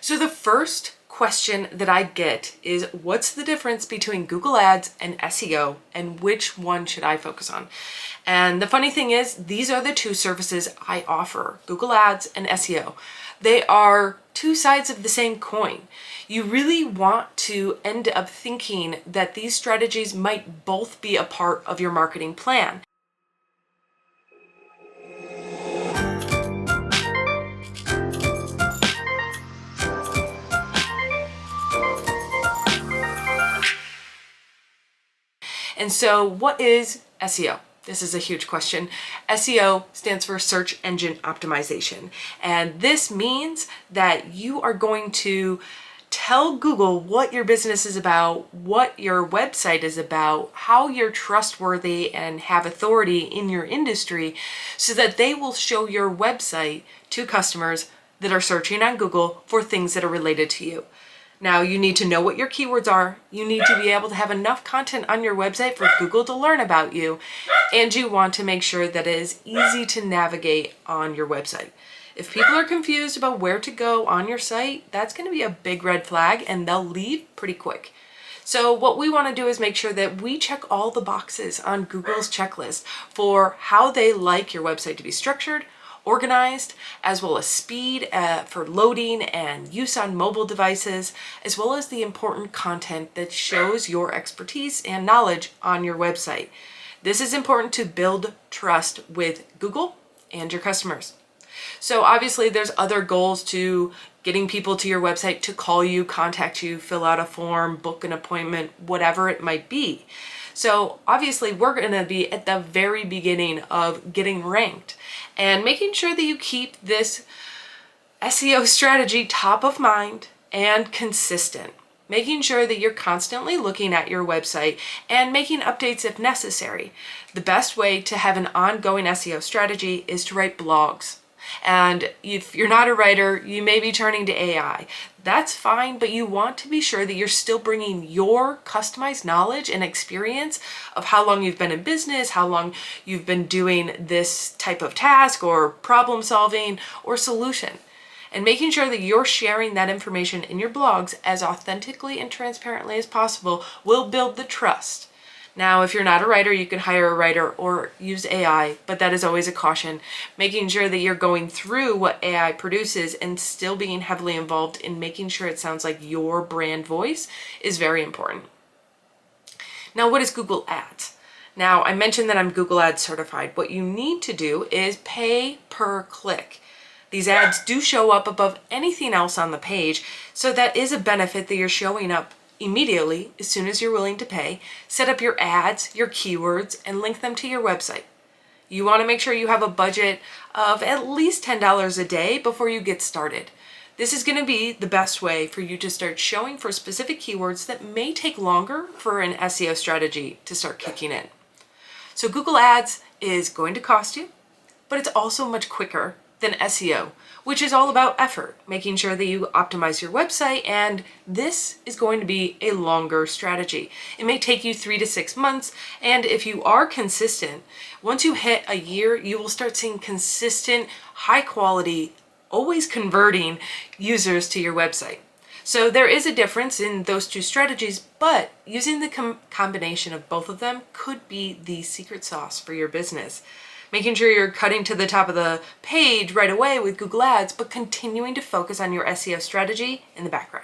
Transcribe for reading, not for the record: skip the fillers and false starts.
So the first question that I get is, what's the difference between Google Ads and SEO, and which one should I focus on? And the funny thing is, these are the two services I offer, Google Ads and SEO. They are two sides of the same coin. You really want to end up thinking that these strategies might both be a part of your marketing plan. And so what is SEO? This is a huge question. SEO stands for search engine optimization. And this means that you are going to tell Google what your business is about, what your website is about, how you're trustworthy and have authority in your industry, so that they will show your website to customers that are searching on Google for things that are related to you. Now, you need to know what your keywords are. You need to be able to have enough content on your website for Google to learn about you. And you want to make sure that it is easy to navigate on your website. If people are confused about where to go on your site, that's going to be a big red flag and they'll leave pretty quick. So what we want to do is make sure that we check all the boxes on Google's checklist for how they like your website to be structured, organized, as well as speed for loading and use on mobile devices, as well as the important content that shows your expertise and knowledge on your website. This is important to build trust with Google and your customers. So obviously there's other goals to getting people to your website to call you, contact you, fill out a form, book an appointment, whatever it might be. So obviously we're going to be at the very beginning of getting ranked and making sure that you keep this SEO strategy top of mind and consistent. Making sure that you're constantly looking at your website and making updates if necessary. The best way to have an ongoing SEO strategy is to write blogs. And if you're not a writer, you may be turning to AI. That's fine, but you want to be sure that you're still bringing your customized knowledge and experience of how long you've been in business, how long you've been doing this type of task or problem solving or solution. And making sure that you're sharing that information in your blogs as authentically and transparently as possible will build the trust. Now, if you're not a writer, you can hire a writer or use AI, but that is always a caution. Making sure that you're going through what AI produces and still being heavily involved in making sure it sounds like your brand voice is very important. Now, what is Google Ads? Now, I mentioned that I'm Google Ads certified. What you need to do is pay per click. These ads do show up above anything else on the page, so that is a benefit that you're showing up immediately as soon as you're willing to pay. Set up your ads, your keywords, and link them to your website. You want to make sure you have a budget of at least $10 a day before you get started. This is going to be the best way for you to start showing for specific keywords that may take longer for an SEO strategy to start kicking in. So Google Ads is going to cost you, but it's also much quicker than SEO, which is all about effort, making sure that you optimize your website, and this is going to be a longer strategy. It may take you 3 to 6 months, and if you are consistent, once you hit a year, you will start seeing consistent, high quality, always converting users to your website. So there is a difference in those two strategies, but using the combination of both of them could be the secret sauce for your business. Making sure you're cutting to the top of the page right away with Google Ads, but continuing to focus on your SEO strategy in the background.